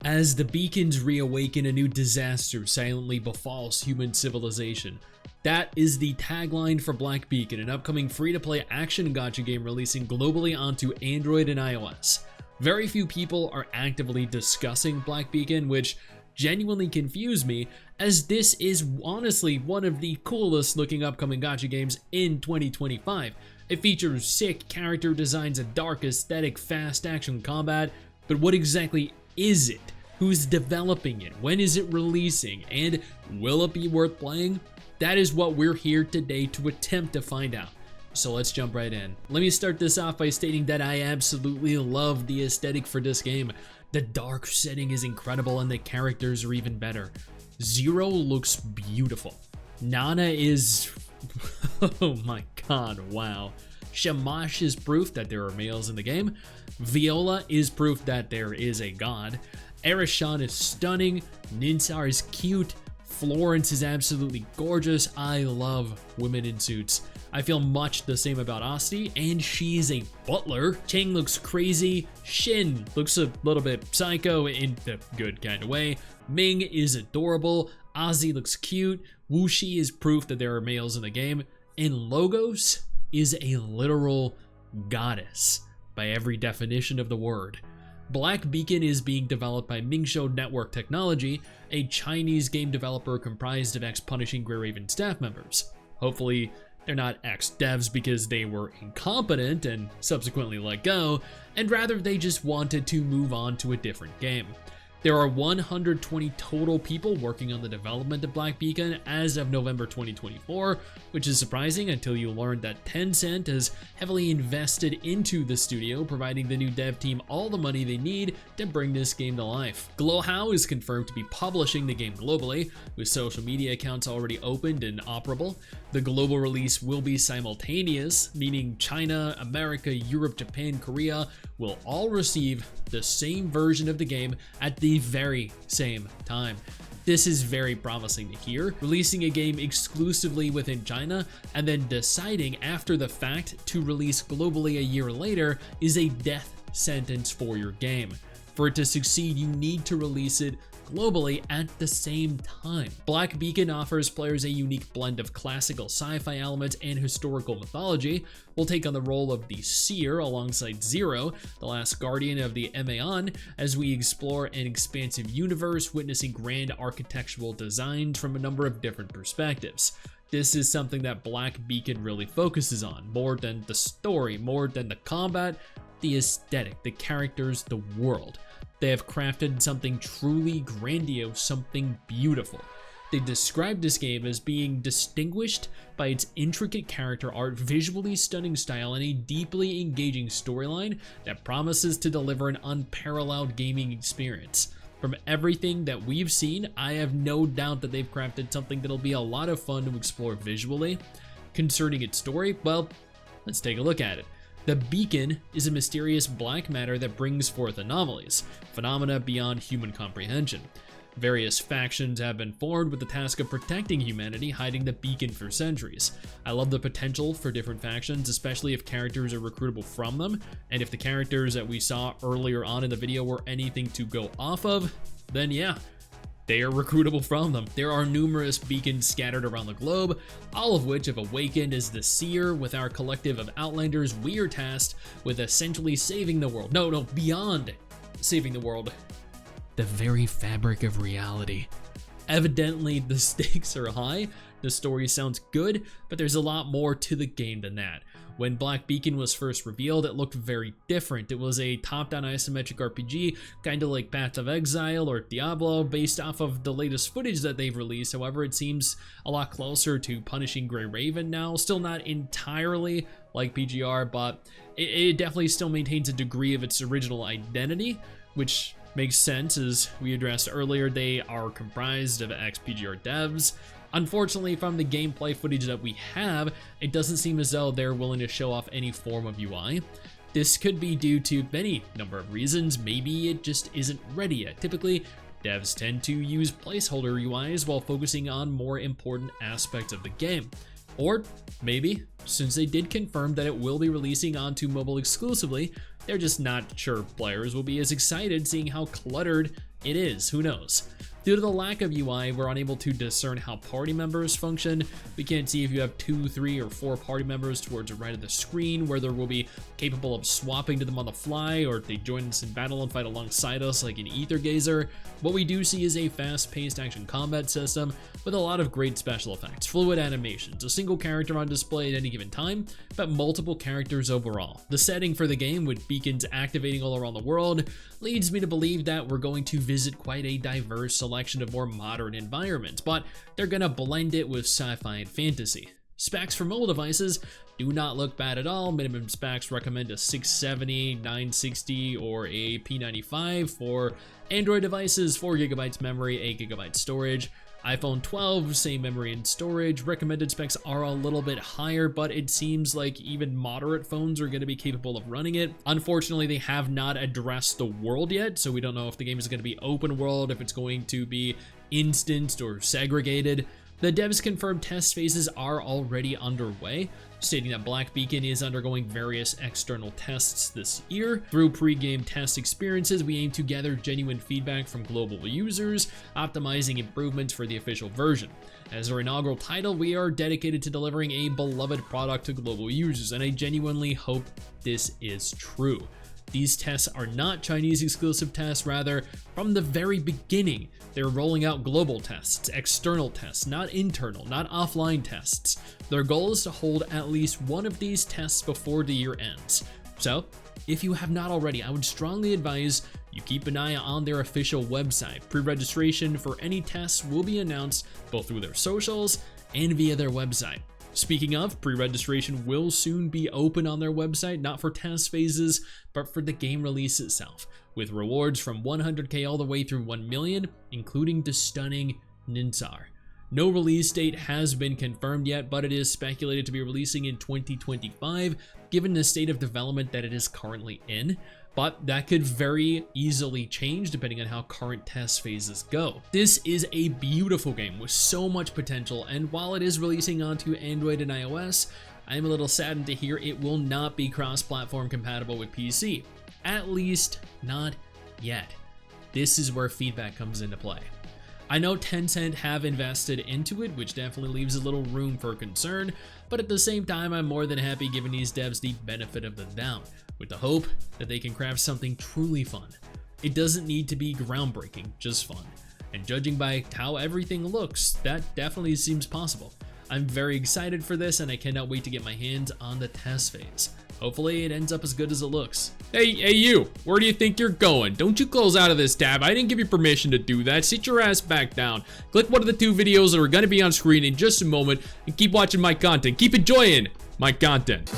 As the beacons reawaken, a new disaster silently befalls human civilization. That is the tagline for Black Beacon, an upcoming free-to-play action gacha game releasing globally onto Android and iOS. Very few people are actively discussing Black Beacon, which genuinely confused me, as this is honestly one of the coolest looking upcoming gacha games in 2025. It features sick character designs, a dark aesthetic, fast action combat, but what exactly is it? Who's developing it? When is it releasing? And will it be worth playing? That is what we're here today to attempt to find out. So let's jump right in. Let me start this off by stating that I absolutely love the aesthetic for this game. The dark setting is incredible and the characters are even better. Zero looks beautiful. Nana is... oh my god, wow. Shamash is proof that there are males in the game. Viola is proof that there is a god. Arishan is stunning. Ninsar is cute. Florence is absolutely gorgeous. I love women in suits. I feel much the same about Asti, and she's a butler. Chang looks crazy. Shin looks a little bit psycho in the good kind of way. Ming is adorable. Ozzy looks cute. Wuxi is proof that there are males in the game. And Logos is a literal goddess by every definition of the word. Black Beacon is being developed by Mingshou Network Technology, a Chinese game developer comprised of ex-Punishing Grey Raven staff members. Hopefully, they're not ex-devs because they were incompetent and subsequently let go, and rather they just wanted to move on to a different game. There are 120 total people working on the development of Black Beacon as of November 2024, which is surprising until you learn that Tencent has heavily invested into the studio, providing the new dev team all the money they need to bring this game to life. Glowhow is confirmed to be publishing the game globally, with social media accounts already opened and operable. The global release will be simultaneous, meaning China, America, Europe, Japan, Korea will all receive the same version of the game at the very same time. This is very promising to hear. Releasing a game exclusively within China and then deciding after the fact to release globally a year later is a death sentence for your game. For it to succeed, you need to release it globally at the same time. Black Beacon offers players a unique blend of classical sci-fi elements and historical mythology. We'll take on the role of the Seer alongside Zero, the last guardian of the Emeon, as we explore an expansive universe, witnessing grand architectural designs from a number of different perspectives. This is something that Black Beacon really focuses on, more than the story, more than the combat, the aesthetic, the characters, the world. They have crafted something truly grandiose, something beautiful. They described this game as being distinguished by its intricate character art, visually stunning style, and a deeply engaging storyline that promises to deliver an unparalleled gaming experience. From everything that we've seen, I have no doubt that they've crafted something that'll be a lot of fun to explore visually. Concerning its story, well, let's take a look at it. The Beacon is a mysterious black matter that brings forth anomalies, phenomena beyond human comprehension. Various factions have been formed with the task of protecting humanity, hiding the Beacon for centuries. I love the potential for different factions, especially if characters are recruitable from them, and if the characters that we saw earlier on in the video were anything to go off of, then yeah, they are recruitable from them. There are numerous beacons scattered around the globe, all of which have awakened as the Seer. With our collective of Outlanders, we are tasked with essentially saving the world. No, beyond saving the world. The very fabric of reality. Evidently, the stakes are high, the story sounds good, but there's a lot more to the game than that. When Black Beacon was first revealed, it looked very different. It was a top-down isometric RPG, kinda like Path of Exile or Diablo, based off of the latest footage that they've released. However, it seems a lot closer to Punishing Grey Raven now. Still not entirely like PGR, but it definitely still maintains a degree of its original identity, which makes sense. As we addressed earlier, they are comprised of ex-PGR devs. Unfortunately, from the gameplay footage that we have, it doesn't seem as though they're willing to show off any form of UI. This could be due to any number of reasons. Maybe it just isn't ready yet. Typically, devs tend to use placeholder UIs while focusing on more important aspects of the game. Or maybe, since they did confirm that it will be releasing onto mobile exclusively, they're just not sure players will be as excited seeing how cluttered it is, who knows. Due to the lack of UI, we're unable to discern how party members function. We can't see if you have 2, 3, or 4 party members towards the right of the screen, whether we'll be capable of swapping to them on the fly, or if they join us in battle and fight alongside us like an Ether Gazer. What we do see is a fast-paced action combat system with a lot of great special effects, fluid animations, a single character on display at any given time, but multiple characters overall. The setting for the game, with beacons activating all around the world, leads me to believe that we're going to visit quite a diverse selection of more modern environments, but they're gonna blend it with sci-fi and fantasy. Specs for mobile devices do not look bad at all. Minimum specs recommend a 670, 960, or a P95. For Android devices, 4 GB memory, 8 GB storage. iPhone 12, same memory and storage. Recommended specs are a little bit higher, but it seems like even moderate phones are going to be capable of running it. Unfortunately, they have not addressed the world yet, so we don't know if the game is going to be open world, if it's going to be instanced or segregated. The devs confirmed test phases are already underway, stating that Black Beacon is undergoing various external tests this year. Through pre-game test experiences, we aim to gather genuine feedback from global users, optimizing improvements for the official version. As our inaugural title, we are dedicated to delivering a beloved product to global users, and I genuinely hope this is true. These tests are not Chinese exclusive tests, rather, from the very beginning, they're rolling out global tests, external tests, not internal, not offline tests. Their goal is to hold at least one of these tests before the year ends. So, if you have not already, I would strongly advise you keep an eye on their official website. Pre-registration for any tests will be announced both through their socials and via their website. Speaking of, pre-registration will soon be open on their website, not for test phases, but for the game release itself, with rewards from 100k all the way through 1 million, including the stunning Ninsar. No release date has been confirmed yet, but it is speculated to be releasing in 2025, given the state of development that it is currently in. But that could very easily change depending on how current test phases go. This is a beautiful game with so much potential, and while it is releasing onto Android and iOS, I am a little saddened to hear it will not be cross-platform compatible with PC. At least, not yet. This is where feedback comes into play. I know Tencent have invested into it, which definitely leaves a little room for concern, but at the same time, I'm more than happy giving these devs the benefit of the doubt, with the hope that they can craft something truly fun. It doesn't need to be groundbreaking, just fun. And judging by how everything looks, that definitely seems possible. I'm very excited for this, and I cannot wait to get my hands on the test phase. Hopefully it ends up as good as it looks. Hey you, where do you think you're going? Don't you close out of this tab. I didn't give you permission to do that. Sit your ass back down. Click one of the 2 videos that are gonna be on screen in just a moment and keep watching my content. Keep enjoying my content.